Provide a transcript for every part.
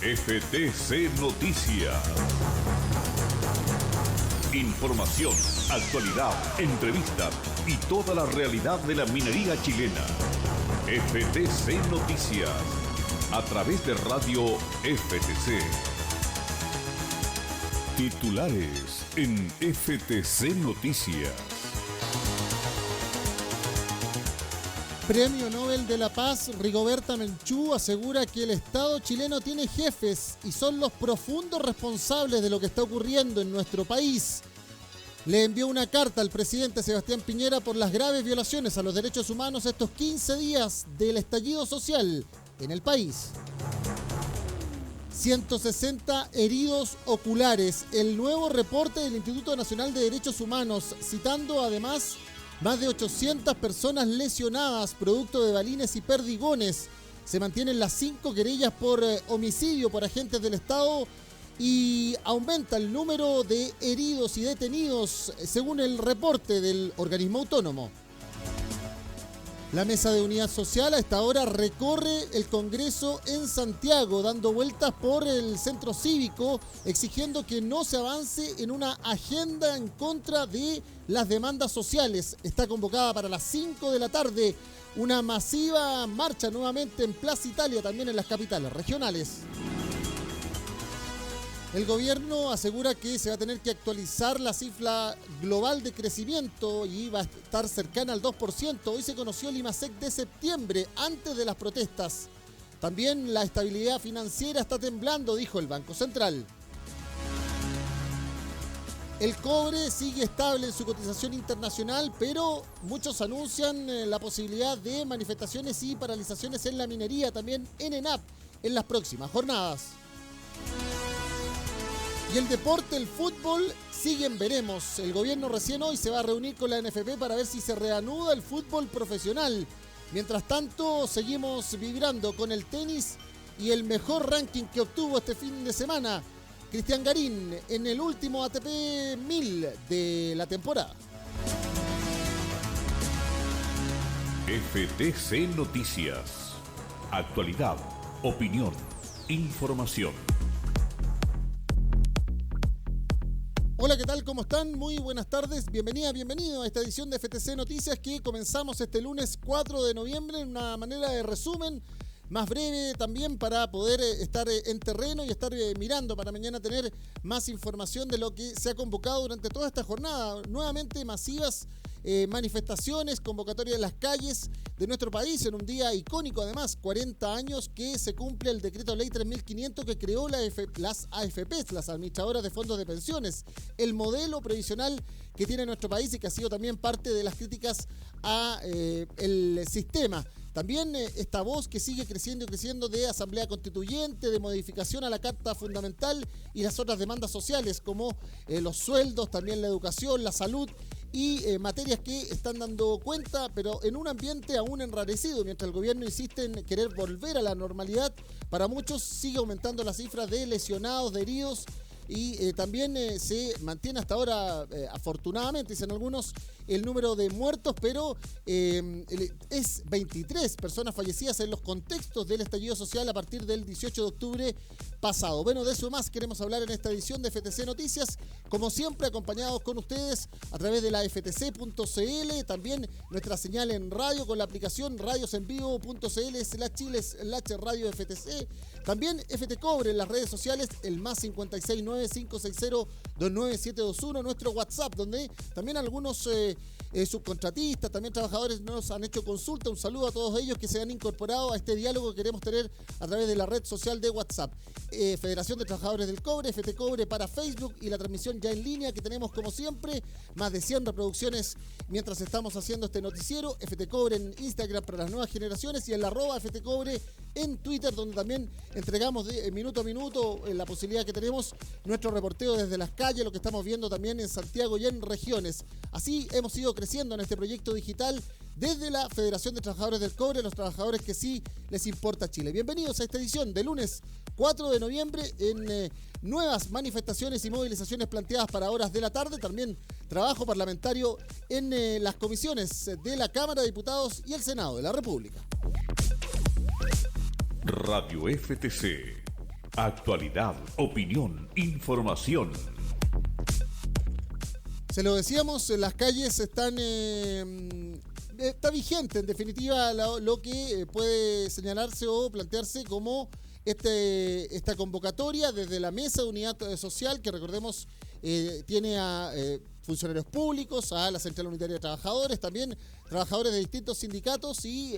FTC Noticias. Información, actualidad, entrevistas y toda la realidad de la minería chilena. FTC Noticias, a través de Radio FTC. Titulares en FTC Noticias. Premio Nobel de la Paz, Rigoberta Menchú asegura que el Estado chileno tiene jefes y son los profundos responsables de lo que está ocurriendo en nuestro país. Le envió una carta al presidente Sebastián Piñera por las graves violaciones a los derechos humanos estos 15 días del estallido social en el país. 160 heridos oculares, el nuevo reporte del Instituto Nacional de Derechos Humanos, citando además más de 800 personas lesionadas producto de balines y perdigones. Se mantienen las 5 querellas por homicidio por agentes del Estado y aumenta el número de heridos y detenidos según el reporte del organismo autónomo. La Mesa de Unidad Social a esta hora recorre el Congreso en Santiago, dando vueltas por el centro cívico, exigiendo que no se avance en una agenda en contra de las demandas sociales. Está convocada para las 5 de la tarde una masiva marcha nuevamente en Plaza Italia, también en las capitales regionales. El gobierno asegura que se va a tener que actualizar la cifra global de crecimiento y va a estar cercana al 2%. Hoy se conoció el IMASEC de septiembre, antes de las protestas. También la estabilidad financiera está temblando, dijo el Banco Central. El cobre sigue estable en su cotización internacional, pero muchos anuncian la posibilidad de manifestaciones y paralizaciones en la minería, también en ENAP, en las próximas jornadas. Y el deporte, el fútbol, siguen veremos. El gobierno recién hoy se va a reunir con la NFP para ver si se reanuda el fútbol profesional. Mientras tanto, seguimos vibrando con el tenis y el mejor ranking que obtuvo este fin de semana, Cristian Garín, en el último ATP 1000 de la temporada. FTC Noticias. Actualidad, opinión, información. Hola, ¿qué tal? ¿Cómo están? Muy buenas tardes. Bienvenido a esta edición de FTC Noticias que comenzamos este lunes 4 de noviembre en una manera de resumen más breve también para poder estar en terreno y estar mirando para mañana tener más información de lo que se ha convocado durante toda esta jornada. Nuevamente masivas manifestaciones, convocatorias en las calles de nuestro país en un día icónico, además 40 años que se cumple el decreto ley 3500 que creó las AFPs, las administradoras de fondos de pensiones, el modelo previsional que tiene nuestro país y que ha sido también parte de las críticas a el sistema. También esta voz que sigue creciendo y creciendo de asamblea constituyente, de modificación a la Carta Fundamental y las otras demandas sociales como los sueldos, también la educación, la salud y materias que están dando cuenta, pero en un ambiente aún enrarecido, mientras el gobierno insiste en querer volver a la normalidad. Para muchos sigue aumentando la cifra de lesionados, de heridos. Y también se mantiene hasta ahora, afortunadamente, dicen algunos, el número de muertos, pero es 23 personas fallecidas en los contextos del estallido social a partir del 18 de octubre pasado. Bueno, de eso más queremos hablar en esta edición de FTC Noticias, como siempre acompañados con ustedes a través de la ftc.cl, también nuestra señal en radio con la aplicación radiosenvivo.cl/Chile/radio FTC, también FT Cobre en las redes sociales, el más 569-560-29721, nuestro WhatsApp, donde también algunos subcontratistas, también trabajadores nos han hecho consulta. Un saludo a todos ellos que se han incorporado a este diálogo que queremos tener a través de la red social de WhatsApp. Federación de Trabajadores del Cobre, FT Cobre para Facebook y la transmisión ya en línea que tenemos como siempre, más de 100 reproducciones mientras estamos haciendo este noticiero. FT Cobre en Instagram para las nuevas generaciones y en la @FT Cobre en Twitter, donde también entregamos de minuto a minuto la posibilidad que tenemos nuestro reporteo desde las calles, lo que estamos viendo también en Santiago y en regiones. Así hemos ido creciendo en este proyecto digital desde la Federación de Trabajadores del Cobre, los trabajadores que sí les importa Chile. Bienvenidos a esta edición de lunes 4 de noviembre en nuevas manifestaciones y movilizaciones planteadas para horas de la tarde. También trabajo parlamentario en las comisiones de la Cámara de Diputados y el Senado de la República. Radio FTC, Actualidad, opinión, información. Se lo decíamos, las calles están... está vigente, en definitiva, lo que puede señalarse o plantearse como esta convocatoria desde la Mesa de Unidad Social, que recordemos tiene a funcionarios públicos, a la Central Unitaria de Trabajadores, también trabajadores de distintos sindicatos y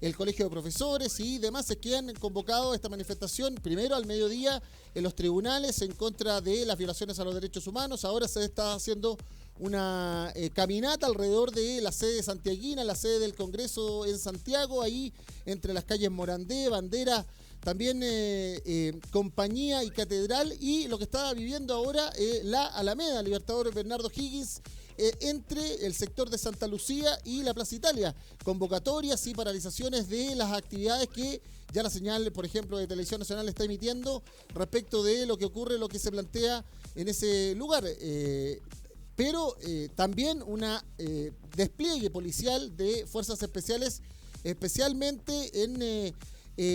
el Colegio de Profesores y demás, que han convocado esta manifestación primero al mediodía en los tribunales en contra de las violaciones a los derechos humanos. Ahora se está haciendo una caminata alrededor de la sede santiaguina, la sede del Congreso en Santiago, ahí entre las calles Morandé, Bandera, también Compañía y Catedral, y lo que está viviendo ahora la Alameda, Libertador Bernardo Higgins, entre el sector de Santa Lucía y la Plaza Italia. Convocatorias y paralizaciones de las actividades que ya la señal, por ejemplo, de Televisión Nacional está emitiendo respecto de lo que ocurre, lo que se plantea en ese lugar. Pero también una despliegue policial de fuerzas especiales, especialmente en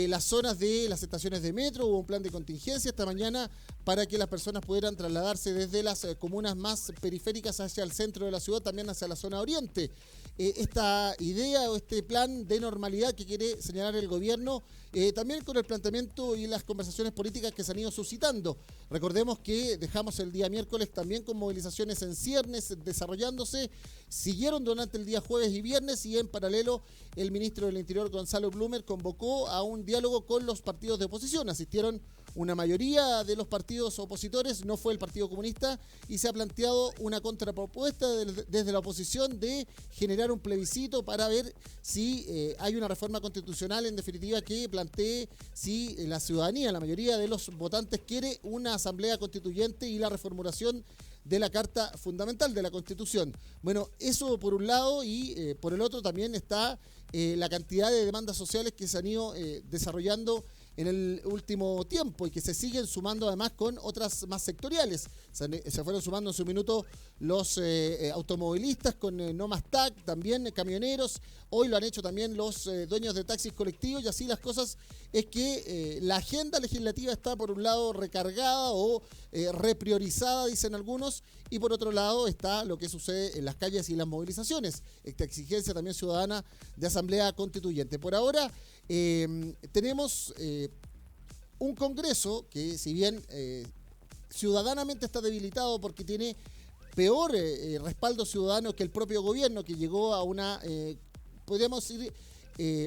las zonas de las estaciones de metro. Hubo un plan de contingencia esta mañana para que las personas pudieran trasladarse desde las comunas más periféricas hacia el centro de la ciudad, también hacia la zona oriente. Esta idea o este plan de normalidad que quiere señalar el gobierno, también con el planteamiento y las conversaciones políticas que se han ido suscitando. Recordemos que dejamos el día miércoles también con movilizaciones en ciernes desarrollándose, siguieron durante el día jueves y viernes, y en paralelo el ministro del Interior, Gonzalo Blumer, convocó a un diálogo con los partidos de oposición. Asistieron una mayoría de los partidos opositores, no fue el Partido Comunista, y se ha planteado una contrapropuesta desde la oposición de generar un plebiscito para ver si hay una reforma constitucional, en definitiva, que plantee si la ciudadanía, la mayoría de los votantes, quiere una asamblea constituyente y la reformulación de la Carta Fundamental de la Constitución. Bueno, eso por un lado, y por el otro también está la cantidad de demandas sociales que se han ido desarrollando en el último tiempo y que se siguen sumando además con otras más sectoriales. Se fueron sumando en su minuto los automovilistas con No Más TAC, también camioneros. Hoy lo han hecho también los dueños de taxis colectivos, y así las cosas es que la agenda legislativa está por un lado recargada o repriorizada, dicen algunos, y por otro lado está lo que sucede en las calles y las movilizaciones, esta exigencia también ciudadana de asamblea constituyente. Por ahora tenemos un Congreso que, si bien ciudadanamente está debilitado porque tiene peor respaldo ciudadano que el propio gobierno, que llegó a una, podríamos decir,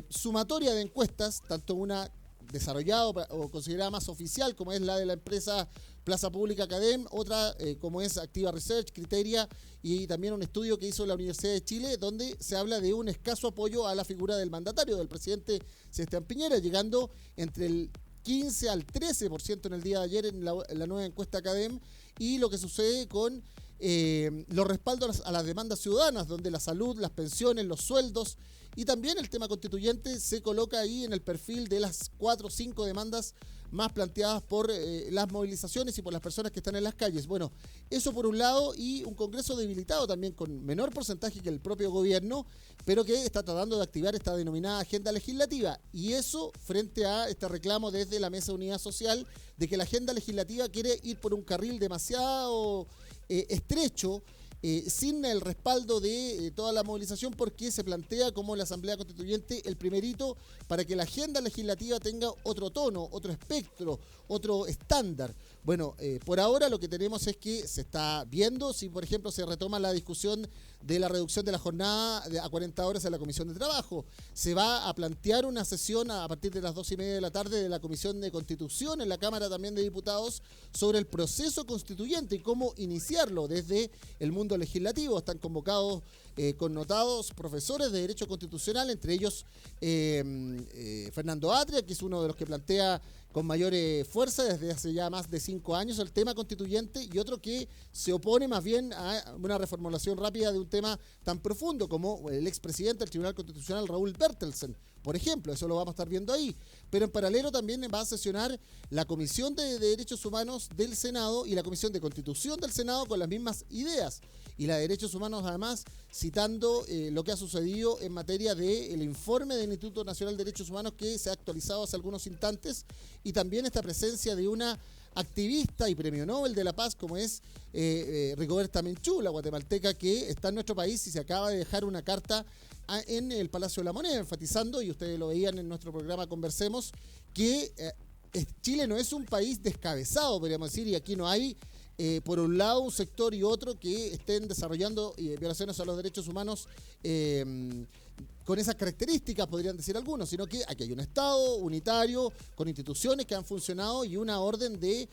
sumatoria de encuestas, tanto una desarrollada o considerada más oficial, como es la de la empresa Plaza Pública Cadem, otra como es Activa Research, Criteria, y también un estudio que hizo la Universidad de Chile, donde se habla de un escaso apoyo a la figura del mandatario, del presidente Sebastián Piñera, llegando entre el 15 al 13% en el día de ayer en la nueva encuesta Cadem, y lo que sucede con los respaldos a las demandas ciudadanas, donde la salud, las pensiones, los sueldos y también el tema constituyente se coloca ahí en el perfil de las 4 o 5 demandas más planteadas por las movilizaciones y por las personas que están en las calles. Bueno, eso por un lado, y un Congreso debilitado también con menor porcentaje que el propio gobierno, pero que está tratando de activar esta denominada agenda legislativa, y eso frente a este reclamo desde la Mesa de Unidad Social de que la agenda legislativa quiere ir por un carril demasiado estrecho, sin el respaldo de toda la movilización, porque se plantea como la Asamblea Constituyente el primer hito para que la agenda legislativa tenga otro tono, otro espectro, otro estándar. Bueno, por ahora lo que tenemos es que se está viendo si, por ejemplo, se retoma la discusión de la reducción de la jornada a 40 horas en la Comisión de Trabajo. Se va a plantear una sesión a partir de las 2:30 de la tarde de la Comisión de Constitución en la Cámara también de Diputados sobre el proceso constituyente y cómo iniciarlo desde el mundo legislativo. Están convocados connotados profesores de Derecho Constitucional, entre ellos Fernando Atria, que es uno de los que plantea con mayor fuerza desde hace ya más de 5 años el tema constituyente, y otro que se opone más bien a una reformulación rápida de un tema tan profundo como el expresidente del Tribunal Constitucional, Raúl Bertelsen. Por ejemplo, eso lo vamos a estar viendo ahí. Pero en paralelo también va a sesionar la Comisión de Derechos Humanos del Senado y la Comisión de Constitución del Senado con las mismas ideas. Y la de Derechos Humanos, además, citando lo que ha sucedido en materia del informe del Instituto Nacional de Derechos Humanos que se ha actualizado hace algunos instantes, y también esta presencia de una activista y premio Nobel de la Paz como es Rigoberta Menchú, la guatemalteca que está en nuestro país y se acaba de dejar una carta en el Palacio de la Moneda, enfatizando, y ustedes lo veían en nuestro programa Conversemos, que Chile no es un país descabezado, podríamos decir, y aquí no hay por un lado un sector y otro que estén desarrollando violaciones a los derechos humanos con esas características, podrían decir algunos, sino que aquí hay un Estado unitario con instituciones que han funcionado y una orden de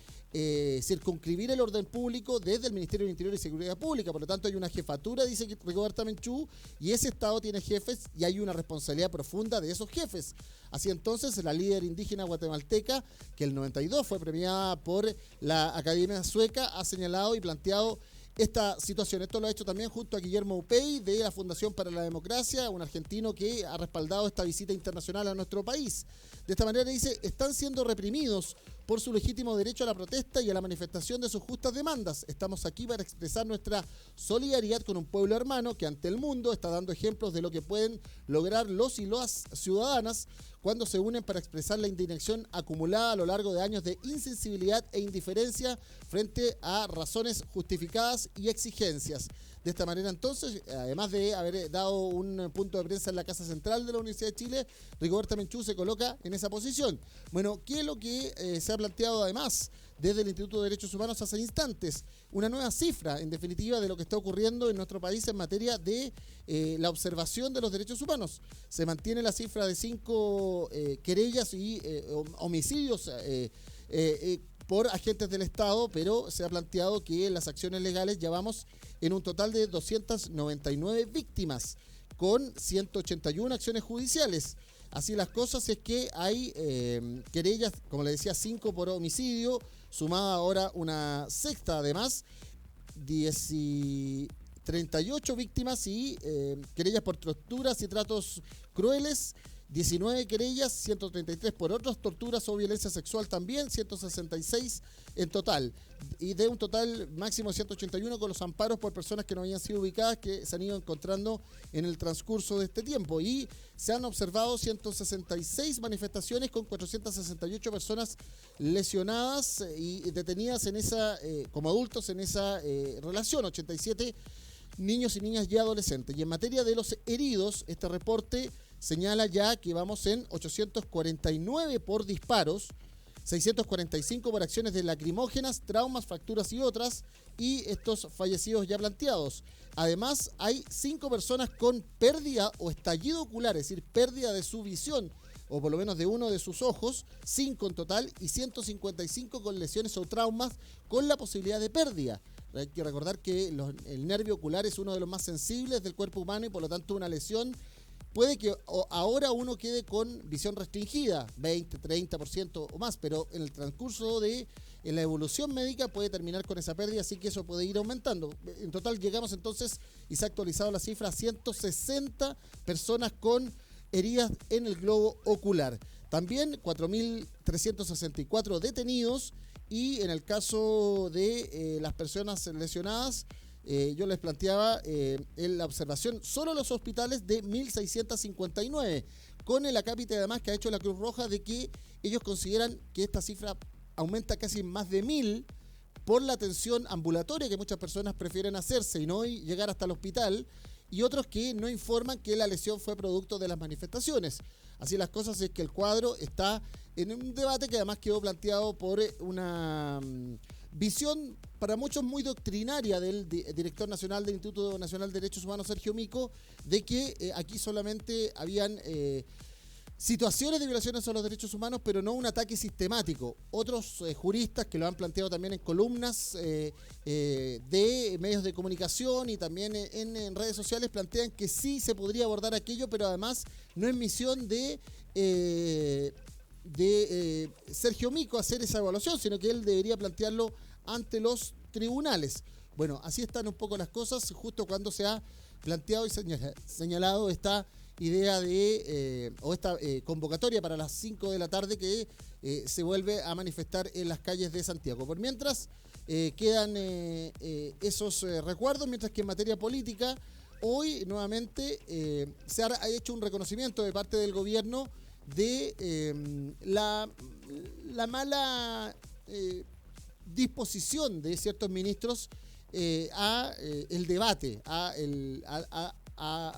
circunscribir el orden público desde el Ministerio del Interior y Seguridad Pública. Por lo tanto, hay una jefatura, dice Rigoberta Menchú, y ese Estado tiene jefes y hay una responsabilidad profunda de esos jefes. Así entonces, la líder indígena guatemalteca, que el 92 fue premiada por la Academia Sueca, ha señalado y planteado esta situación. Esto lo ha hecho también junto a Guillermo Upey de la Fundación para la Democracia, un argentino que ha respaldado esta visita internacional a nuestro país. De esta manera dice, están siendo reprimidos por su legítimo derecho a la protesta y a la manifestación de sus justas demandas. Estamos aquí para expresar nuestra solidaridad con un pueblo hermano que ante el mundo está dando ejemplos de lo que pueden lograr los y las ciudadanas cuando se unen para expresar la indignación acumulada a lo largo de años de insensibilidad e indiferencia frente a razones justificadas y exigencias. De esta manera, entonces, además de haber dado un punto de prensa en la Casa Central de la Universidad de Chile, Rigoberta Menchú se coloca en esa posición. Bueno, ¿qué es lo que se ha planteado además desde el Instituto de Derechos Humanos hace instantes? Una nueva cifra, en definitiva, de lo que está ocurriendo en nuestro país en materia de la observación de los derechos humanos. Se mantiene la cifra de 5 querellas y homicidios por agentes del Estado, pero se ha planteado que en las acciones legales ya vamos en un total de 299 víctimas, con 181 acciones judiciales. Así las cosas, es que hay querellas, como le decía, 5 por homicidio, sumada ahora una sexta además, 38 víctimas y querellas por torturas y tratos crueles, 19 querellas, 133 por otras torturas o violencia sexual también, 166 en total. Y de un total máximo de 181 con los amparos por personas que no habían sido ubicadas, que se han ido encontrando en el transcurso de este tiempo. Y se han observado 166 manifestaciones con 468 personas lesionadas y detenidas en esa como adultos en esa relación, 87 niños y niñas y adolescentes. Y en materia de los heridos, este reporte señala ya que vamos en 849 por disparos, 645 por acciones de lacrimógenas, traumas, fracturas y otras, y estos fallecidos ya planteados. Además, hay 5 personas con pérdida o estallido ocular, es decir, pérdida de su visión, o por lo menos de uno de sus ojos, 5 en total, y 155 con lesiones o traumas con la posibilidad de pérdida. Hay que recordar que el nervio ocular es uno de los más sensibles del cuerpo humano y por lo tanto una lesión puede que ahora uno quede con visión restringida, 20, 30% o más, pero en el transcurso de la evolución médica puede terminar con esa pérdida, así que eso puede ir aumentando. En total llegamos entonces, y se ha actualizado la cifra, a 160 personas con heridas en el globo ocular. También 4.364 detenidos y en el caso de las personas lesionadas, yo les planteaba en la observación solo los hospitales de 1.659, con el acápite además que ha hecho la Cruz Roja de que ellos consideran que esta cifra aumenta casi más de 1.000 por la atención ambulatoria que muchas personas prefieren hacerse y no llegar hasta el hospital, y otros que no informan que la lesión fue producto de las manifestaciones. Así las cosas, es que el cuadro está en un debate que además quedó planteado por una visión para muchos muy doctrinaria del director nacional del Instituto Nacional de Derechos Humanos, Sergio Mico, de que aquí solamente habían situaciones de violaciones a los derechos humanos, pero no un ataque sistemático. Otros juristas que lo han planteado también en columnas de medios de comunicación y también en redes sociales plantean que sí se podría abordar aquello, pero además no es misión de Sergio Mico hacer esa evaluación, sino que él debería plantearlo ante los tribunales. Bueno, así están un poco las cosas, justo cuando se ha planteado y señalado esta idea de, o esta convocatoria para las 5 de la tarde que se vuelve a manifestar en las calles de Santiago. Por mientras, quedan esos recuerdos, mientras que en materia política, hoy nuevamente se ha hecho un reconocimiento de parte del gobierno de la mala disposición de ciertos ministros a el debate, a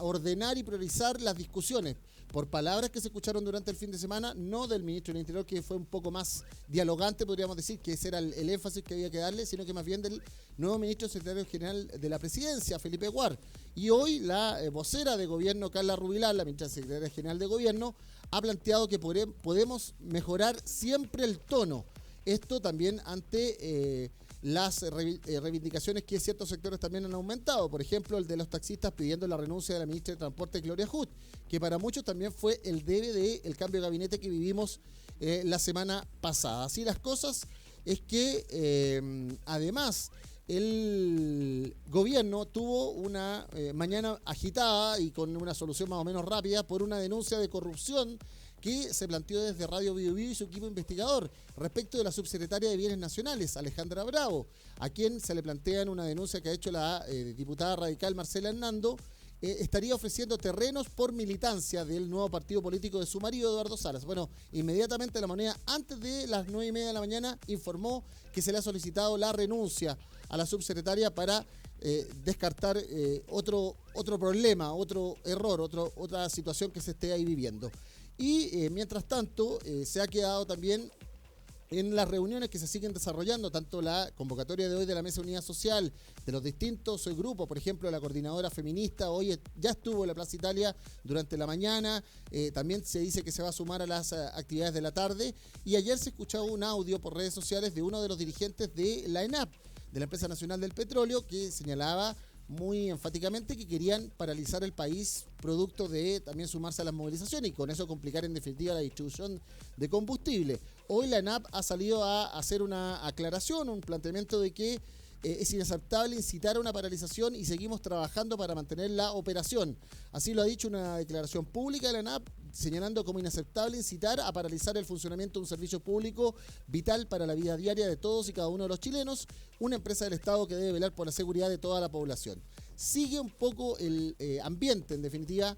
ordenar y priorizar las discusiones, por palabras que se escucharon durante el fin de semana, no del ministro del Interior, que fue un poco más dialogante, podríamos decir, que ese era el énfasis que había que darle, sino que más bien del nuevo ministro secretario general de la Presidencia, Felipe Guar. Y hoy la vocera de gobierno, Carla Rubilar, la ministra secretaria general de gobierno, ha planteado que podemos mejorar siempre el tono. Esto también ante las reivindicaciones que ciertos sectores también han aumentado. Por ejemplo, el de los taxistas pidiendo la renuncia de la ministra de Transporte, Gloria Hood, que para muchos también fue el debe del cambio de gabinete que vivimos la semana pasada. Así las cosas es que además el gobierno tuvo una mañana agitada y con una solución más o menos rápida por una denuncia de corrupción que se planteó desde Radio Bio Bio y su equipo investigador respecto de la subsecretaria de Bienes Nacionales, Alejandra Bravo, a quien se le plantea en una denuncia que ha hecho la diputada radical Marcela Hernando, estaría ofreciendo terrenos por militancia del nuevo partido político de su marido, Eduardo Salas. Bueno, inmediatamente La Moneda, antes de las 9:30 de la mañana, informó que se le ha solicitado la renuncia a la subsecretaria para descartar otro problema, otro error, otra situación que se esté ahí viviendo. Y mientras tanto, se ha quedado también en las reuniones que se siguen desarrollando, tanto la convocatoria de hoy de la Mesa de Unidad Social, de los distintos grupos, por ejemplo, la coordinadora feminista, hoy ya estuvo en la Plaza Italia durante la mañana, también se dice que se va a sumar a las actividades de la tarde, y ayer se escuchaba un audio por redes sociales de uno de los dirigentes de la ENAP, de la Empresa Nacional del Petróleo, que señalaba muy enfáticamente que querían paralizar el país producto de también sumarse a las movilizaciones y con eso complicar en definitiva la distribución de combustible. Hoy la ENAP ha salido a hacer una aclaración, un planteamiento de que es inaceptable incitar a una paralización y seguimos trabajando para mantener la operación. Así lo ha dicho una declaración pública de la ENAP, señalando como inaceptable incitar a paralizar el funcionamiento de un servicio público vital para la vida diaria de todos y cada uno de los chilenos, una empresa del Estado que debe velar por la seguridad de toda la población. Sigue un poco el ambiente, en definitiva,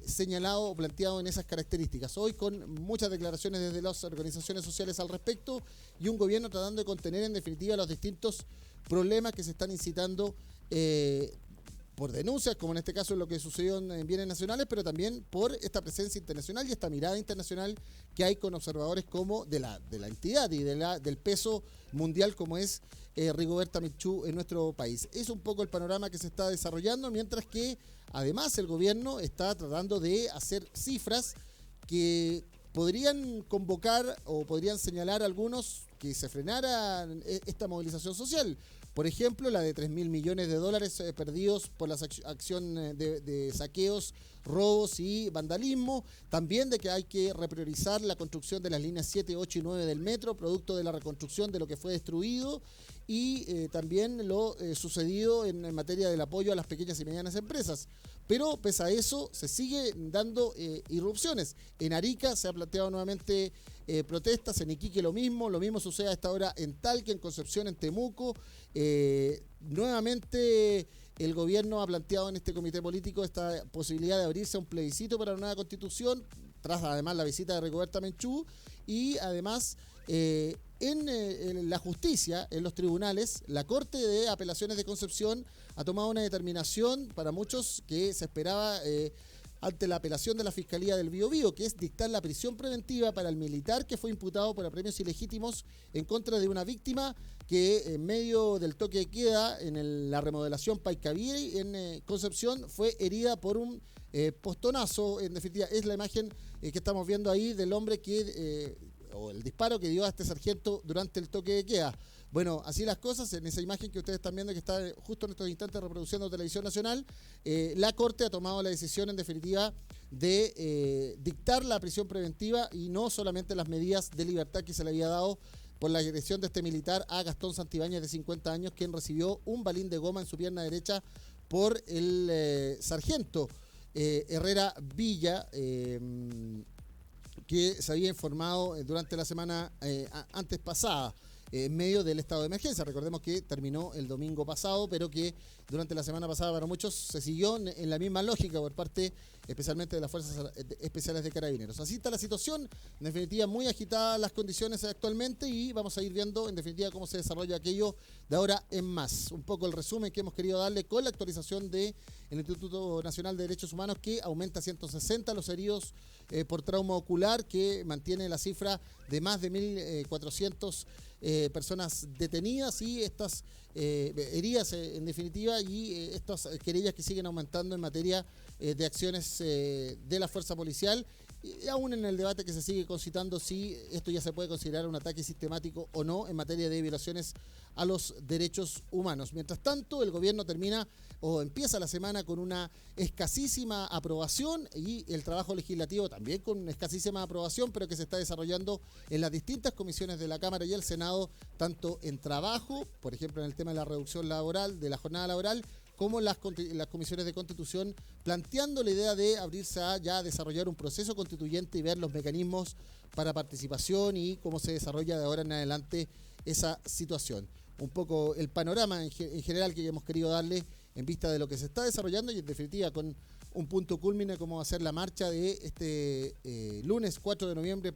señalado o planteado en esas características. Hoy con muchas declaraciones desde las organizaciones sociales al respecto y un gobierno tratando de contener en definitiva los distintos problemas que se están incitando por denuncias, como en este caso lo que sucedió en Bienes Nacionales, pero también por esta presencia internacional y esta mirada internacional que hay con observadores como de la entidad y del peso mundial como es Rigoberta Menchú en nuestro país. Es un poco el panorama que se está desarrollando, mientras que además el gobierno está tratando de hacer cifras que podrían convocar o podrían señalar a algunos que se frenara esta movilización social. Por ejemplo, la de 3.000 millones de dólares perdidos por la acción de saqueos, robos y vandalismo. También de que hay que repriorizar la construcción de las líneas 7, 8 y 9 del metro, producto de la reconstrucción de lo que fue destruido. Y también lo sucedido en materia del apoyo a las pequeñas y medianas empresas. Pero pese a eso, se sigue dando irrupciones. En Arica se ha planteado nuevamente protestas, en Iquique lo mismo sucede a esta hora en Talca, en Concepción, en Temuco. Nuevamente el gobierno ha planteado en este comité político esta posibilidad de abrirse a un plebiscito para una nueva constitución, tras además la visita de Rigoberta Menchú, y además en la justicia, en los tribunales, la Corte de Apelaciones de Concepción ha tomado una determinación para muchos que se esperaba ante la apelación de la Fiscalía del Biobío, que es dictar la prisión preventiva para el militar que fue imputado por apremios ilegítimos en contra de una víctima que en medio del toque de queda en la remodelación Paicaviri en Concepción fue herida por un postonazo. En definitiva, es la imagen que estamos viendo ahí del hombre o el disparo que dio a este sargento durante el toque de queda. Bueno, así las cosas, en esa imagen que ustedes están viendo que está justo en estos instantes reproduciendo Televisión Nacional, la Corte ha tomado la decisión en definitiva de dictar la prisión preventiva y no solamente las medidas de libertad que se le había dado por la agresión de este militar a Gastón Santibáñez de 50 años, quien recibió un balín de goma en su pierna derecha por el sargento. Herrera Villa, que se había informado durante la semana antes pasada, en medio del estado de emergencia. Recordemos que terminó el domingo pasado, pero que durante la semana pasada para muchos se siguió en la misma lógica por parte especialmente de las Fuerzas Especiales de Carabineros. Así está la situación, en definitiva muy agitadas las condiciones actualmente y vamos a ir viendo en definitiva cómo se desarrolla aquello de ahora en más. Un poco el resumen que hemos querido darle con la actualización del Instituto Nacional de Derechos Humanos, que aumenta a 160 los heridos por trauma ocular, que mantiene la cifra de más de 1.400 personas detenidas y estas heridas en definitiva y estas querellas que siguen aumentando en materia de acciones de la fuerza policial, y aún en el debate que se sigue concitando si esto ya se puede considerar un ataque sistemático o no en materia de violaciones a los derechos humanos. Mientras tanto, el gobierno termina o empieza la semana con una escasísima aprobación y el trabajo legislativo también con una escasísima aprobación, pero que se está desarrollando en las distintas comisiones de la Cámara y el Senado, tanto en trabajo, por ejemplo en el tema de la reducción laboral, de la jornada laboral, como las comisiones de Constitución, planteando la idea de abrirse a ya desarrollar un proceso constituyente y ver los mecanismos para participación y cómo se desarrolla de ahora en adelante esa situación. Un poco el panorama en general que hemos querido darle en vista de lo que se está desarrollando y en definitiva con un punto culmine como va a ser la marcha de este lunes 4 de noviembre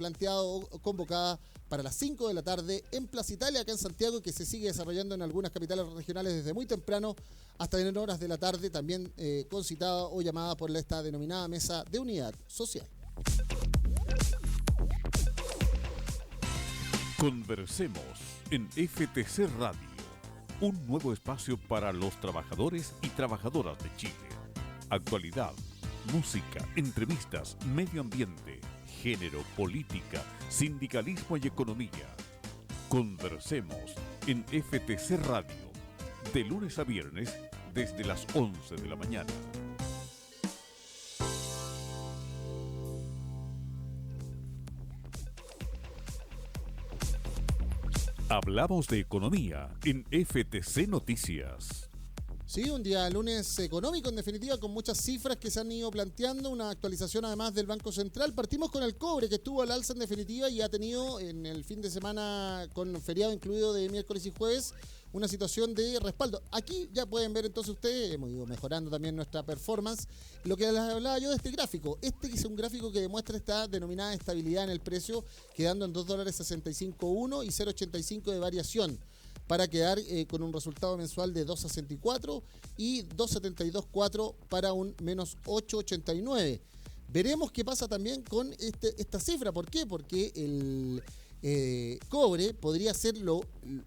convocada para las 5 de la tarde en Plaza Italia, acá en Santiago, que se sigue desarrollando en algunas capitales regionales desde muy temprano hasta en horas de la tarde, también concitada o llamada por esta denominada Mesa de Unidad Social. Conversemos en FTC Radio, un nuevo espacio para los trabajadores y trabajadoras de Chile. Actualidad, música, entrevistas, medio ambiente, género, política, sindicalismo y economía. Conversemos en FTC Radio, de lunes a viernes desde las 11 de la mañana. Hablamos de economía en FTC Noticias. Sí, un día lunes económico, en definitiva, con muchas cifras que se han ido planteando, una actualización además del Banco Central. Partimos con el cobre, que estuvo al alza en definitiva y ha tenido en el fin de semana, con feriado incluido de miércoles y jueves, una situación de respaldo. Aquí ya pueden ver entonces ustedes, hemos ido mejorando también nuestra performance, lo que les hablaba yo de este gráfico. Este es un gráfico que demuestra esta denominada estabilidad en el precio, quedando en $2.65.1 y 0.85 de variación, para quedar con un resultado mensual de 2.64 y 2.72.4 para un menos 8.89. Veremos qué pasa también con esta cifra. ¿Por qué? Porque el cobre podría ser,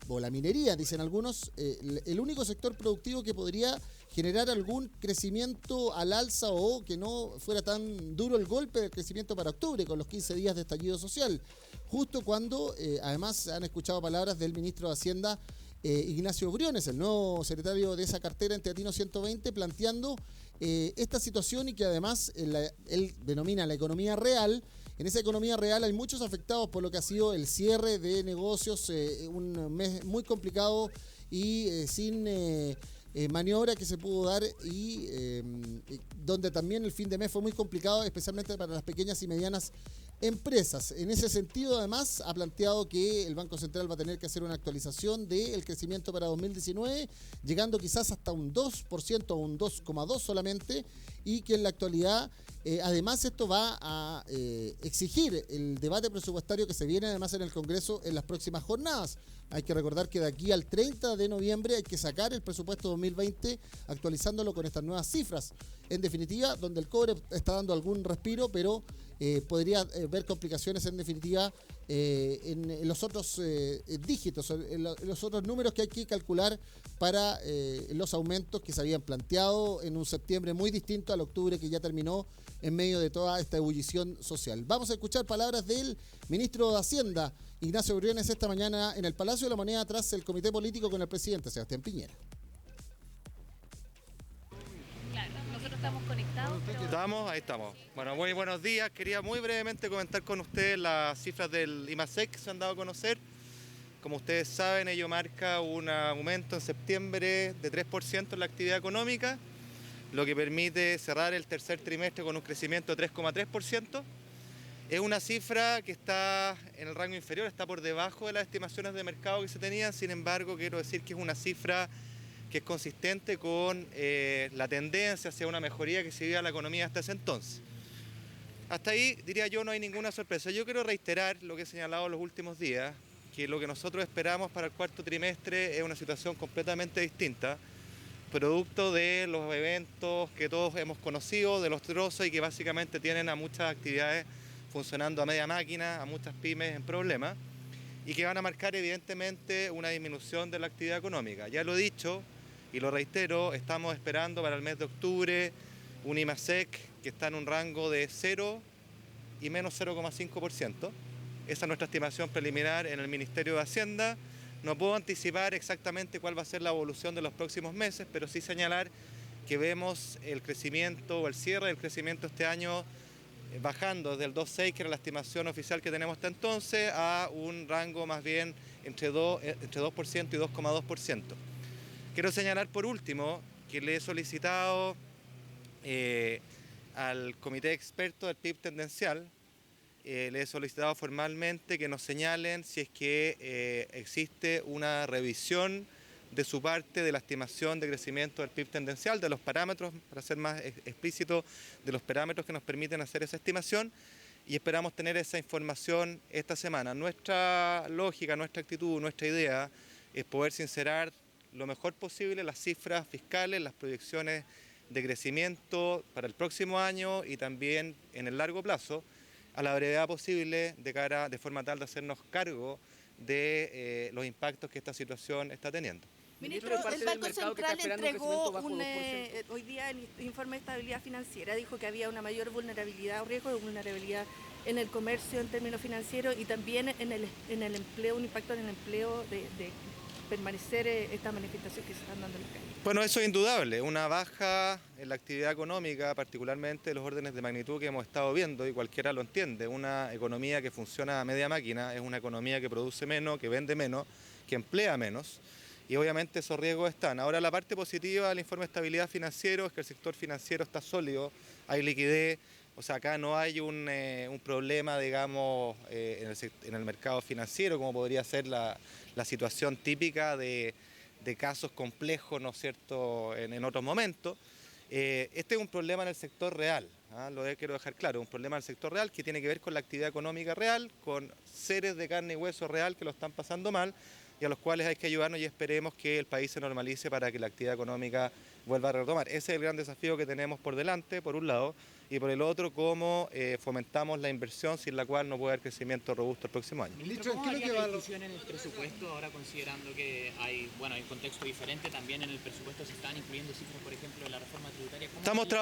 o la minería, dicen algunos, el único sector productivo que podría generar algún crecimiento al alza o que no fuera tan duro el golpe del crecimiento para octubre con los 15 días de estallido social. Justo cuando, además, han escuchado palabras del ministro de Hacienda, Ignacio Briones, el nuevo secretario de esa cartera en Teatino 120, planteando esta situación y que además él denomina la economía real. En esa economía real hay muchos afectados por lo que ha sido el cierre de negocios, un mes muy complicado y sin maniobra que se pudo dar y donde también el fin de mes fue muy complicado, especialmente para las pequeñas y medianas empresas. En ese sentido, además, ha planteado que el Banco Central va a tener que hacer una actualización del crecimiento para 2019, llegando quizás hasta un 2% o un 2,2% solamente, y que en la actualidad, además, esto va a exigir el debate presupuestario que se viene además en el Congreso en las próximas jornadas. Hay que recordar que de aquí al 30 de noviembre hay que sacar el presupuesto 2020 actualizándolo con estas nuevas cifras. En definitiva, donde el cobre está dando algún respiro, pero podría haber complicaciones en definitiva en los otros dígitos, en los otros números que hay que calcular para los aumentos que se habían planteado en un septiembre muy distinto al octubre que ya terminó en medio de toda esta ebullición social. Vamos a escuchar palabras del ministro de Hacienda, Ignacio Briones, esta mañana en el Palacio de la Moneda tras el comité político con el presidente Sebastián Piñera. Claro, nosotros estamos conectados. ¿Estamos? Ahí estamos. Bueno, muy buenos días. Quería muy brevemente comentar con ustedes las cifras del IMASEC que se han dado a conocer. Como ustedes saben, ello marca un aumento en septiembre de 3% en la actividad económica, lo que permite cerrar el tercer trimestre con un crecimiento de 3,3%. Es una cifra que está en el rango inferior, está por debajo de las estimaciones de mercado que se tenían. Sin embargo, quiero decir que es una cifra que es consistente con la tendencia hacia una mejoría que se vivía en la economía hasta ese entonces. Hasta ahí, diría yo, no hay ninguna sorpresa. Yo quiero reiterar lo que he señalado en los últimos días, que lo que nosotros esperamos para el cuarto trimestre es una situación completamente distinta, producto de los eventos que todos hemos conocido, de los trozos y que básicamente tienen a muchas actividades funcionando a media máquina, a muchas pymes en problemas y que van a marcar evidentemente una disminución de la actividad económica. Ya lo he dicho y lo reitero, estamos esperando para el mes de octubre un IMASEC que está en un rango de 0 y menos 0,5%. Esa es nuestra estimación preliminar en el Ministerio de Hacienda. No puedo anticipar exactamente cuál va a ser la evolución de los próximos meses, pero sí señalar que vemos el crecimiento o el cierre del crecimiento este año bajando desde el 2,6, que era la estimación oficial que tenemos hasta entonces, a un rango más bien entre 2% y 2,2%. Quiero señalar por último que le he solicitado al Comité de Expertos del PIB Tendencial, le he solicitado formalmente que nos señalen si es que existe una revisión de su parte de la estimación de crecimiento del PIB tendencial, de los parámetros, para ser más explícito, de los parámetros que nos permiten hacer esa estimación, y esperamos tener esa información esta semana. Nuestra lógica, nuestra actitud, nuestra idea es poder sincerar lo mejor posible las cifras fiscales, las proyecciones de crecimiento para el próximo año y también en el largo plazo, a la brevedad posible, de forma tal de hacernos cargo de los impactos que esta situación está teniendo. Ministro, el Banco Central entregó hoy día el informe de estabilidad financiera, dijo que había una mayor vulnerabilidad o riesgo de vulnerabilidad en el comercio en términos financieros y también en el empleo, un impacto en el empleo de permanecer estas manifestaciones que se están dando en la calle. Bueno, eso es indudable, una baja en la actividad económica, particularmente de los órdenes de magnitud que hemos estado viendo, y cualquiera lo entiende. Una economía que funciona a media máquina es una economía que produce menos, que vende menos, que emplea menos, y obviamente esos riesgos están. Ahora, la parte positiva del informe de estabilidad financiero es que el sector financiero está sólido, hay liquidez, o sea, acá no hay un problema, digamos, en el mercado financiero, como podría ser la situación típica de casos complejos, ¿no es cierto?, en otros momentos. Este es un problema en el sector real, lo quiero dejar claro, un problema en el sector real que tiene que ver con la actividad económica real, con seres de carne y hueso real que lo están pasando mal y a los cuales hay que ayudarnos, y esperemos que el país se normalice para que la actividad económica vuelva a retomar. Ese es el gran desafío que tenemos por delante, por un lado, y por el otro, cómo fomentamos la inversión sin la cual no puede haber crecimiento robusto el próximo año. Ministro, ¿cómo haría la discusión en el presupuesto ahora, considerando que hay un contexto diferente? También en el presupuesto se están incluyendo cifras, por ejemplo, de la reforma tributaria.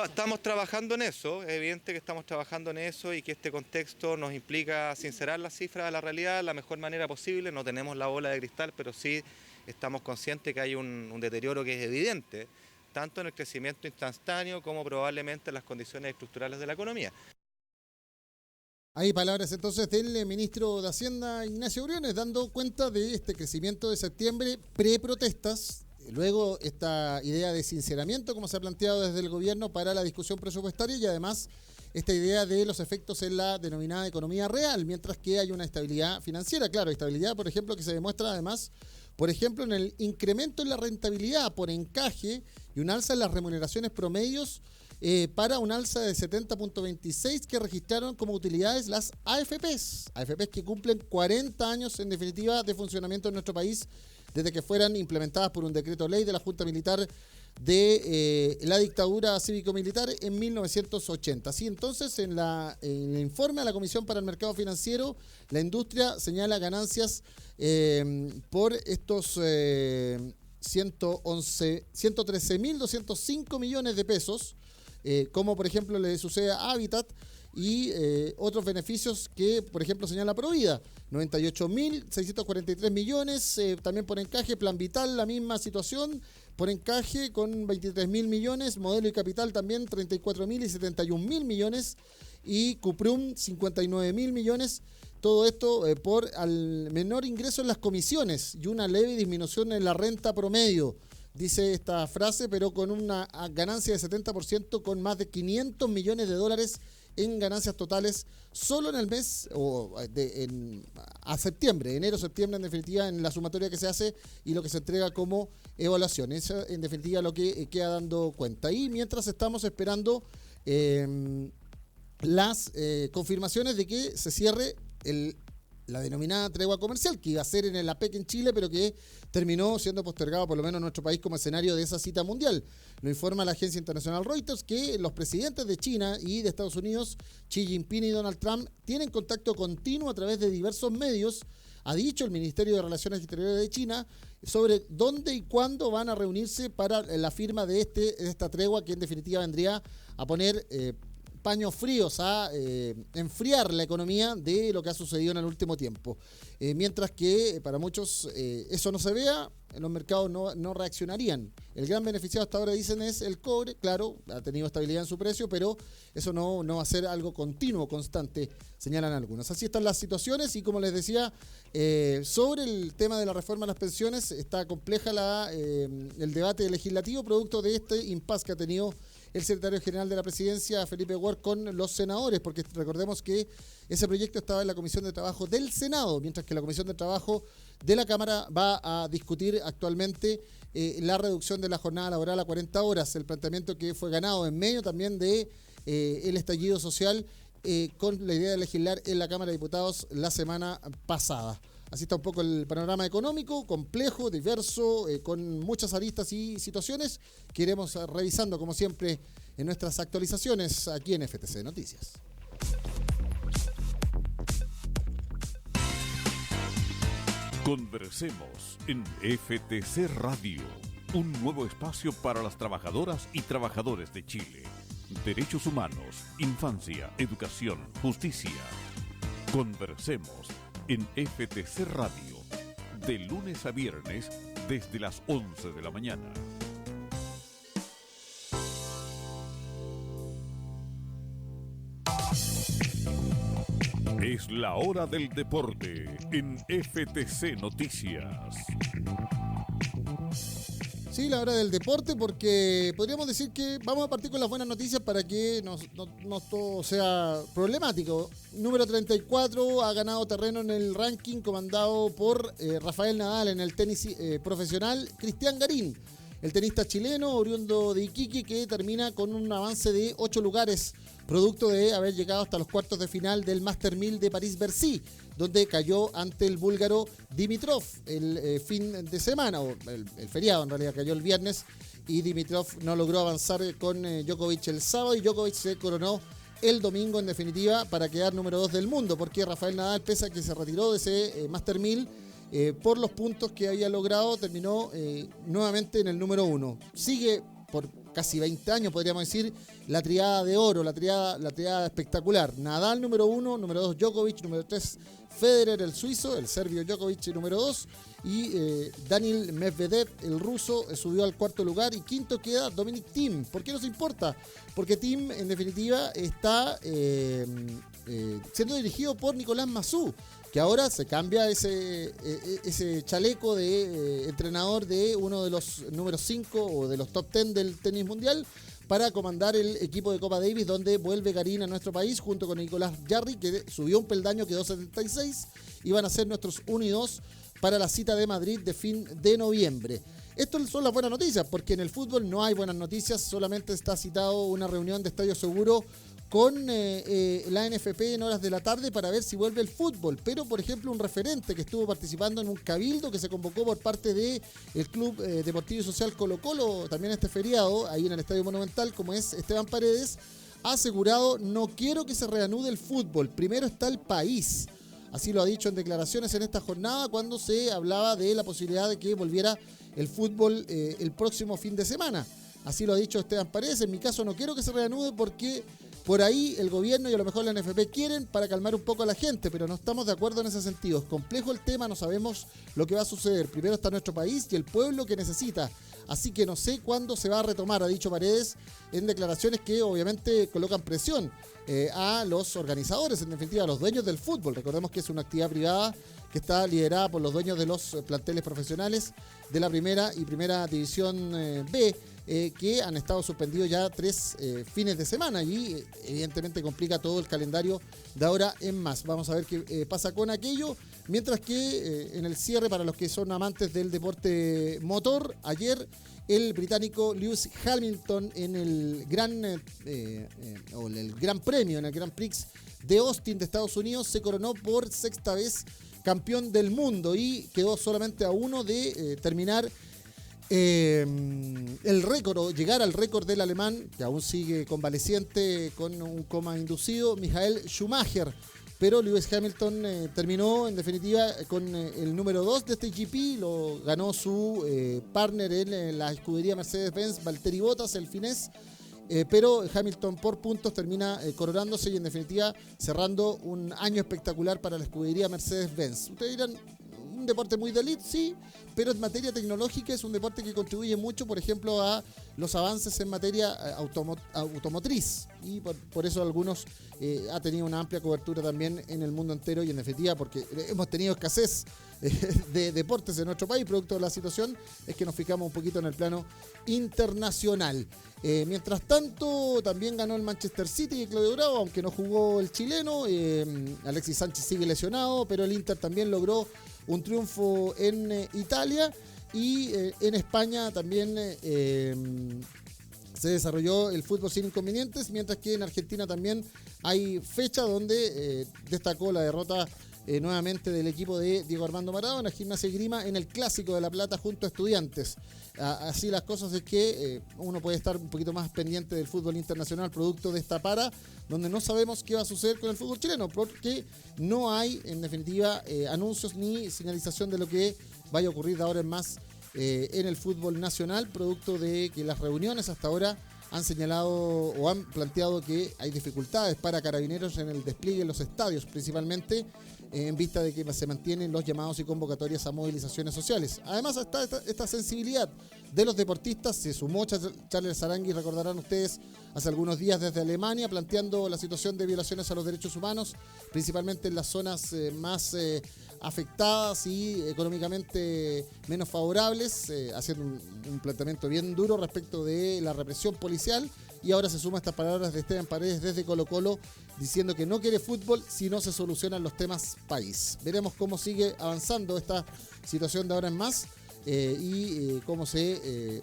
Estamos trabajando en eso, es evidente que estamos trabajando en eso y que este contexto nos implica sincerar las cifras de la realidad de la mejor manera posible. No tenemos la bola de cristal, pero sí estamos conscientes que hay un deterioro que es evidente, tanto en el crecimiento instantáneo como probablemente en las condiciones estructurales de la economía. Hay palabras entonces del ministro de Hacienda, Ignacio Briones, dando cuenta de este crecimiento de septiembre pre-protestas, luego esta idea de sinceramiento, como se ha planteado desde el gobierno para la discusión presupuestaria, y además esta idea de los efectos en la denominada economía real, mientras que hay una estabilidad financiera, claro, estabilidad, por ejemplo, que se demuestra además, por ejemplo, en el incremento en la rentabilidad por encaje y un alza en las remuneraciones promedios para un alza de 70.26 que registraron como utilidades las AFPs que cumplen 40 años en definitiva de funcionamiento en nuestro país desde que fueran implementadas por un decreto ley de la Junta Militar de la dictadura cívico-militar en 1980. Así entonces, en el informe a la Comisión para el Mercado Financiero, la industria señala ganancias por estos 113.205 millones de pesos, como por ejemplo le sucede a Habitat, y otros beneficios que, por ejemplo, señala Provida, 98.643 millones, también por encaje, Plan Vital, la misma situación, por encaje con 23.000 millones, Modelo y Capital también 34.000 y 71.000 millones, y Cuprum 59.000 millones, todo esto por al menor ingreso en las comisiones y una leve disminución en la renta promedio dice esta frase, pero con una ganancia de 70%, con más de 500 millones de dólares en ganancias totales solo en el mes a septiembre, enero-septiembre en definitiva, en la sumatoria que se hace y lo que se entrega como evaluación. Eso en definitiva lo que queda dando cuenta. Y mientras estamos esperando las confirmaciones de que se cierre la denominada tregua comercial, que iba a ser en el APEC en Chile, pero que terminó siendo postergado por lo menos en nuestro país como escenario de esa cita mundial. Lo informa la agencia internacional Reuters, que los presidentes de China y de Estados Unidos, Xi Jinping y Donald Trump, tienen contacto continuo a través de diversos medios, ha dicho el Ministerio de Relaciones Exteriores de China, sobre dónde y cuándo van a reunirse para la firma de esta tregua, que en definitiva vendría a poner paños fríos, a enfriar la economía de lo que ha sucedido en el último tiempo. Mientras que para muchos eso no se vea, los mercados no reaccionarían. El gran beneficiado hasta ahora, dicen, es el cobre. Claro, ha tenido estabilidad en su precio, pero eso no va a ser algo continuo, constante, señalan algunos. Así están las situaciones y, como les decía, sobre el tema de la reforma a las pensiones, está compleja el debate legislativo producto de este impasse que ha tenido el secretario general de la presidencia, Felipe Ward, con los senadores, porque recordemos que ese proyecto estaba en la Comisión de Trabajo del Senado, mientras que la Comisión de Trabajo de la Cámara va a discutir actualmente la reducción de la jornada laboral a 40 horas, el planteamiento que fue ganado en medio también de el estallido social, con la idea de legislar en la Cámara de Diputados la semana pasada. Así está un poco el panorama económico, complejo, diverso, con muchas aristas y situaciones que iremos revisando, como siempre, en nuestras actualizaciones aquí en FTC Noticias. Conversemos en FTC Radio, un nuevo espacio para las trabajadoras y trabajadores de Chile. Derechos humanos, infancia, educación, justicia. Conversemos en FTC Radio, de lunes a viernes desde las 11 de la mañana. Es la hora del deporte en FTC Noticias. Sí, la hora del deporte, porque podríamos decir que vamos a partir con las buenas noticias para que no todo sea problemático. Número 34 ha ganado terreno en el ranking comandado por Rafael Nadal en el tenis profesional. Cristian Garín, el tenista chileno oriundo de Iquique, que termina con un avance de 8 lugares, producto de haber llegado hasta los cuartos de final del Master 1000 de París-Bercy, donde cayó ante el búlgaro Dimitrov el fin de semana, o el feriado en realidad, cayó el viernes, y Dimitrov no logró avanzar con Djokovic el sábado, y Djokovic se coronó el domingo en definitiva para quedar número 2 del mundo, porque Rafael Nadal, pese a que se retiró de ese Master 1000, por los puntos que había logrado, terminó nuevamente en el número 1. Sigue por casi 20 años, podríamos decir, la triada de oro, la triada espectacular. Nadal número 1, número 2 Djokovic, número 3 Federer, el suizo, el serbio Djokovic número 2, y Daniil Medvedev, el ruso, subió al cuarto lugar, y quinto queda Dominic Thiem. ¿Por qué nos importa? Porque Thiem en definitiva está siendo dirigido por Nicolás Massú, que ahora se cambia ese chaleco de entrenador de uno de los números 5 o de los top 10 del tenis mundial para comandar el equipo de Copa Davis, donde vuelve Garín a nuestro país junto con Nicolás Jarry, que subió un peldaño, quedó 76, y van a ser nuestros 1 y 2 para la cita de Madrid de fin de noviembre. Estas son las buenas noticias, porque en el fútbol no hay buenas noticias, solamente está citado una reunión de Estadio Seguro con la NFP en horas de la tarde para ver si vuelve el fútbol. Pero, por ejemplo, un referente que estuvo participando en un cabildo que se convocó por parte del Club Deportivo y Social Colo Colo, también este feriado, ahí en el Estadio Monumental, como es Esteban Paredes, ha asegurado: no quiero que se reanude el fútbol, primero está el país. Así lo ha dicho en declaraciones en esta jornada, cuando se hablaba de la posibilidad de que volviera el fútbol el próximo fin de semana. Así lo ha dicho Esteban Paredes: en mi caso no quiero que se reanude porque por ahí el gobierno y a lo mejor la NFP quieren para calmar un poco a la gente, pero no estamos de acuerdo en ese sentido. Es complejo el tema, no sabemos lo que va a suceder. Primero está nuestro país y el pueblo, que necesita así que no sé cuándo se va a retomar, ha dicho Paredes en declaraciones que obviamente colocan presión a los organizadores, en definitiva a los dueños del fútbol. Recordemos que es una actividad privada que está liderada por los dueños de los planteles profesionales de la primera y primera división B, que han estado suspendidos ya 3 fines de semana y evidentemente complica todo el calendario de ahora en más. Vamos a ver qué pasa con aquello, mientras que en el cierre, para los que son amantes del deporte motor, ayer el británico Lewis Hamilton en el Gran Premio, en el Grand Prix de Austin de Estados Unidos, se coronó por 6ª vez campeón del mundo y quedó solamente a uno de terminar el récord, o llegar al récord del alemán, que aún sigue convaleciente con un coma inducido, Michael Schumacher. Pero Lewis Hamilton terminó en definitiva con el número 2 de este GP, lo ganó su partner en la escudería Mercedes-Benz, Valtteri Bottas, el finés. Pero Hamilton por puntos termina coronándose y en definitiva cerrando un año espectacular para la escudería Mercedes-Benz. Ustedes dirán, un deporte muy de elite, sí, pero en materia tecnológica es un deporte que contribuye mucho, por ejemplo, a los avances en materia automotriz, y por eso algunos ha tenido una amplia cobertura también en el mundo entero, y en definitiva porque hemos tenido escasez de deportes en nuestro país, producto de la situación, es que nos fijamos un poquito en el plano internacional. Mientras tanto, también ganó el Manchester City y Claudio Bravo, aunque no jugó el chileno. Alexis Sánchez sigue lesionado, pero el Inter también logró un triunfo en Italia, y en España también se desarrolló el fútbol sin inconvenientes, mientras que en Argentina también hay fecha donde destacó la derrota nuevamente del equipo de Diego Armando Maradona, Gimnasia y Grima, en el Clásico de La Plata junto a Estudiantes. Así las cosas es que uno puede estar un poquito más pendiente del fútbol internacional, producto de esta para, donde no sabemos qué va a suceder con el fútbol chileno, porque no hay, en definitiva, anuncios ni señalización de lo que vaya a ocurrir de ahora en más en el fútbol nacional, producto de que las reuniones hasta ahora han señalado o han planteado que hay dificultades para Carabineros en el despliegue en los estadios, principalmente en vista de que se mantienen los llamados y convocatorias a movilizaciones sociales. Además está esta sensibilidad de los deportistas. Se sumó Charles Arangui, recordarán ustedes, hace algunos días desde Alemania, planteando la situación de violaciones a los derechos humanos, principalmente en las zonas más afectadas y económicamente menos favorables, haciendo un planteamiento bien duro respecto de la represión policial. Y ahora se suma estas palabras de Esteban Paredes desde Colo-Colo, diciendo que no quiere fútbol si no se solucionan los temas país. Veremos cómo sigue avanzando esta situación de ahora en más y cómo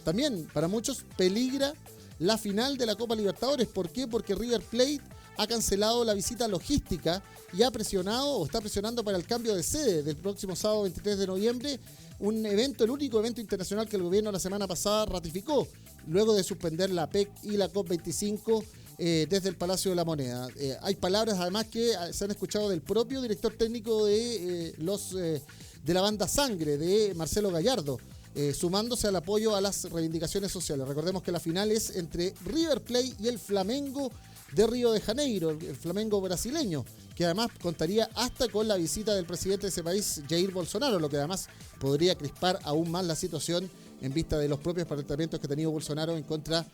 también para muchos peligra la final de la Copa Libertadores. ¿Por qué? Porque River Plate ha cancelado la visita logística y ha presionado o está presionando para el cambio de sede del próximo sábado 23 de noviembre, un evento, el único evento internacional que el gobierno la semana pasada ratificó, luego de suspender la PEC y la COP25 desde el Palacio de la Moneda. Hay palabras además que se han escuchado del propio director técnico de la banda Sangre, de Marcelo Gallardo, sumándose al apoyo a las reivindicaciones sociales. Recordemos que la final es entre River Plate y el Flamengo de Río de Janeiro, el Flamengo brasileño, que además contaría hasta con la visita del presidente de ese país, Jair Bolsonaro, lo que además podría crispar aún más la situación en vista de los propios planteamientos que ha tenido Bolsonaro en contra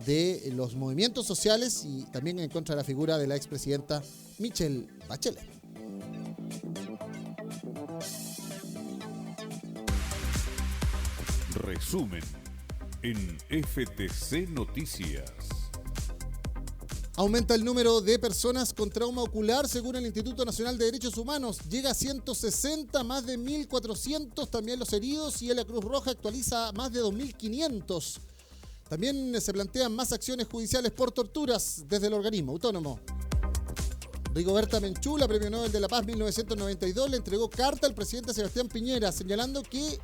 de los movimientos sociales y también en contra de la figura de la expresidenta Michelle Bachelet. Resumen en FTC Noticias. Aumenta el número de personas con trauma ocular según el Instituto Nacional de Derechos Humanos. Llega a 160, más de 1.400 también los heridos, y la Cruz Roja actualiza más de 2.500. También se plantean más acciones judiciales por torturas desde el organismo autónomo. Rigoberta Menchú, la Premio Nobel de la Paz 1992, le entregó carta al presidente Sebastián Piñera señalando que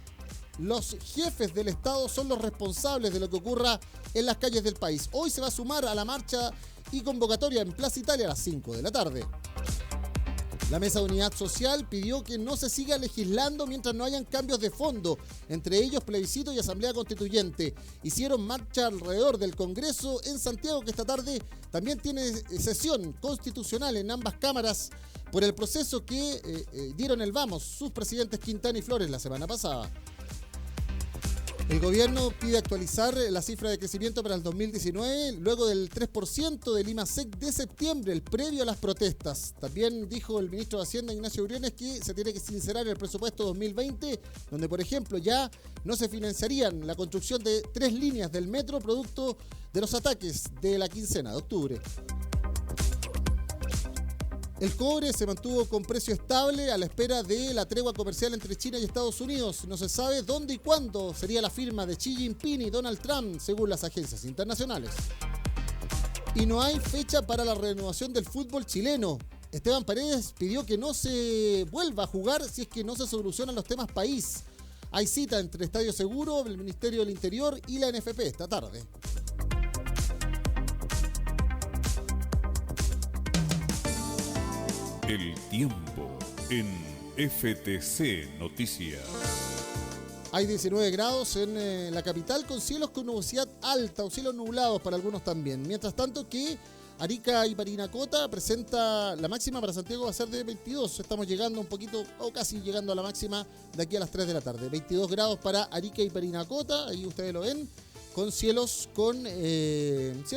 los jefes del Estado son los responsables de lo que ocurra en las calles del país. Hoy se va a sumar a la marcha y convocatoria en Plaza Italia a las 5 de la tarde. La Mesa de Unidad Social pidió que no se siga legislando mientras no hayan cambios de fondo, entre ellos plebiscito y asamblea constituyente. Hicieron marcha alrededor del Congreso en Santiago, que esta tarde también tiene sesión constitucional en ambas cámaras por el proceso que dieron el vamos sus presidentes Quintana y Flores la semana pasada. El gobierno pide actualizar la cifra de crecimiento para el 2019 luego del 3% del IMASEC de septiembre, el previo a las protestas. También dijo el ministro de Hacienda, Ignacio Briones, que se tiene que sincerar el presupuesto 2020, donde, por ejemplo, ya no se financiarían la construcción de 3 líneas del metro producto de los ataques de la quincena de octubre. El cobre se mantuvo con precio estable a la espera de la tregua comercial entre China y Estados Unidos. No se sabe dónde y cuándo sería la firma de Xi Jinping y Donald Trump, según las agencias internacionales. Y no hay fecha para la renovación del fútbol chileno. Esteban Paredes pidió que no se vuelva a jugar si es que no se solucionan los temas país. Hay cita entre Estadio Seguro, el Ministerio del Interior y la NFP esta tarde. El tiempo en FTC Noticias. Hay 19 grados en la capital con cielos con nubosidad alta o cielos nublados para algunos también. Mientras tanto que Arica y Parinacota presenta la máxima para Santiago va a ser de 22. Estamos llegando un poquito o casi llegando a la máxima de aquí a las 3 de la tarde. 22 grados para Arica y Parinacota, ahí ustedes lo ven. Con cielos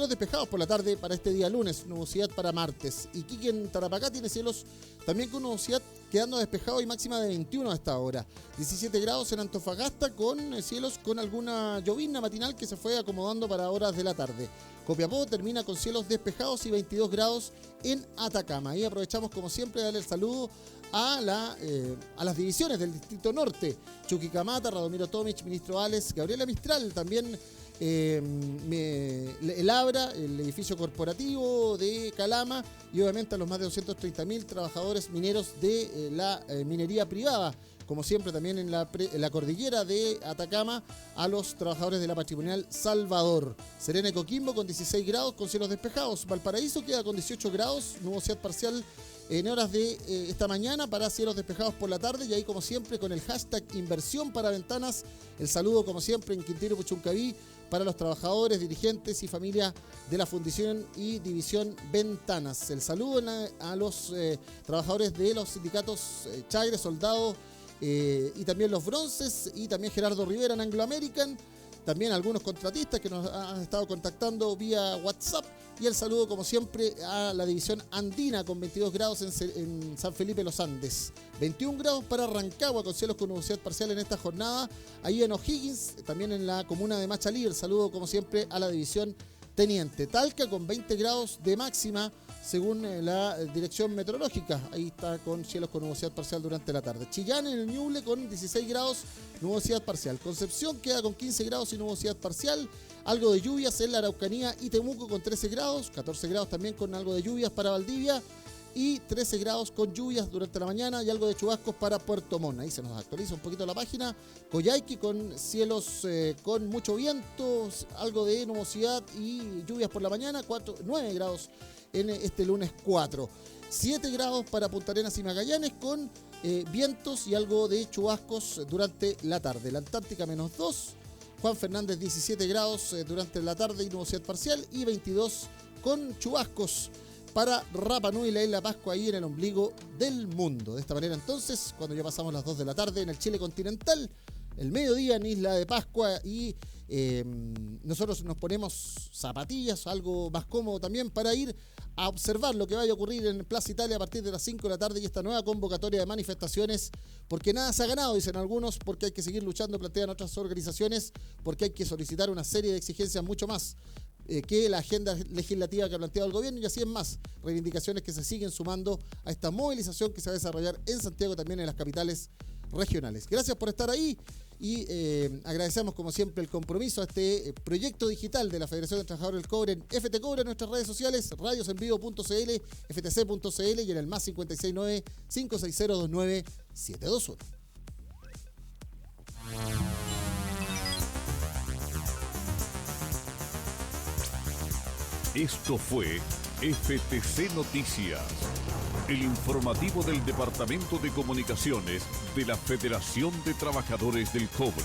despejados por la tarde para este día lunes, nubosidad para martes. Iquique en Tarapacá tiene cielos también con nubosidad quedando despejado y máxima de 21 a esta hora. 17 grados en Antofagasta con cielos con alguna llovizna matinal que se fue acomodando para horas de la tarde. Copiapó termina con cielos despejados y 22 grados en Atacama. Ahí aprovechamos como siempre de darle el saludo a las divisiones del Distrito Norte. Chuquicamata, Radomiro Tomic, Ministro Ales, Gabriela Mistral, también el Abra, el edificio corporativo de Calama y obviamente a los más de 230.000 trabajadores mineros de la minería privada. Como siempre también en la cordillera de Atacama a los trabajadores de la patrimonial Salvador. Serena y Coquimbo con 16 grados con cielos despejados. Valparaíso queda con 18 grados, nubosidad parcial en horas de esta mañana para cielos despejados por la tarde y ahí como siempre con el hashtag inversión para ventanas. El saludo como siempre en Quintero Puchuncaví para los trabajadores, dirigentes y familia de la Fundición y División Ventanas. El saludo a los trabajadores de los sindicatos Chagre, Soldado y también los Bronces y también Gerardo Rivera en Anglo American. También algunos contratistas que nos han estado contactando vía WhatsApp. Y el saludo, como siempre, a la división andina con 22 grados en San Felipe Los Andes. 21 grados para Rancagua con cielos con nubosidad parcial en esta jornada. Ahí en O'Higgins, también en la comuna de Machalí. El saludo, como siempre, a la división Teniente. Talca con 20 grados de máxima según la dirección meteorológica. Ahí está con cielos con nubosidad parcial durante la tarde. Chillán en el Ñuble con 16 grados, nubosidad parcial. Concepción queda con 15 grados y nubosidad parcial. Algo de lluvias en la Araucanía y Temuco con 13 grados. 14 grados también con algo de lluvias para Valdivia. Y 13 grados con lluvias durante la mañana y algo de chubascos para Puerto Montt. Ahí se nos actualiza un poquito la página. Coyhaique con cielos con mucho viento, algo de nubosidad y lluvias por la mañana. 9 grados en este lunes 4. 7 grados para Punta Arenas y Magallanes con vientos y algo de chubascos durante la tarde. La Antártica -2. Juan Fernández 17 grados durante la tarde y nubosidad parcial. Y 22 con chubascos para Rapa Nui y la Isla Pascua ahí en el ombligo del mundo. De esta manera entonces, cuando ya pasamos las 2 de la tarde en el Chile continental, el mediodía en Isla de Pascua y nosotros nos ponemos zapatillas, algo más cómodo también para ir a observar lo que vaya a ocurrir en Plaza Italia a partir de las 5 de la tarde y esta nueva convocatoria de manifestaciones, porque nada se ha ganado, dicen algunos, porque hay que seguir luchando, plantean otras organizaciones, porque hay que solicitar una serie de exigencias mucho más que la agenda legislativa que ha planteado el gobierno y así es más, reivindicaciones que se siguen sumando a esta movilización que se va a desarrollar en Santiago, también en las capitales regionales. Gracias por estar ahí y agradecemos como siempre el compromiso a este proyecto digital de la Federación de Trabajadores del Cobre en FT Cobre en nuestras redes sociales, radiosenvivo.cl, ftc.cl y en el más 569 560 29721. Esto fue FTC Noticias, el informativo del Departamento de Comunicaciones de la Federación de Trabajadores del Cobre.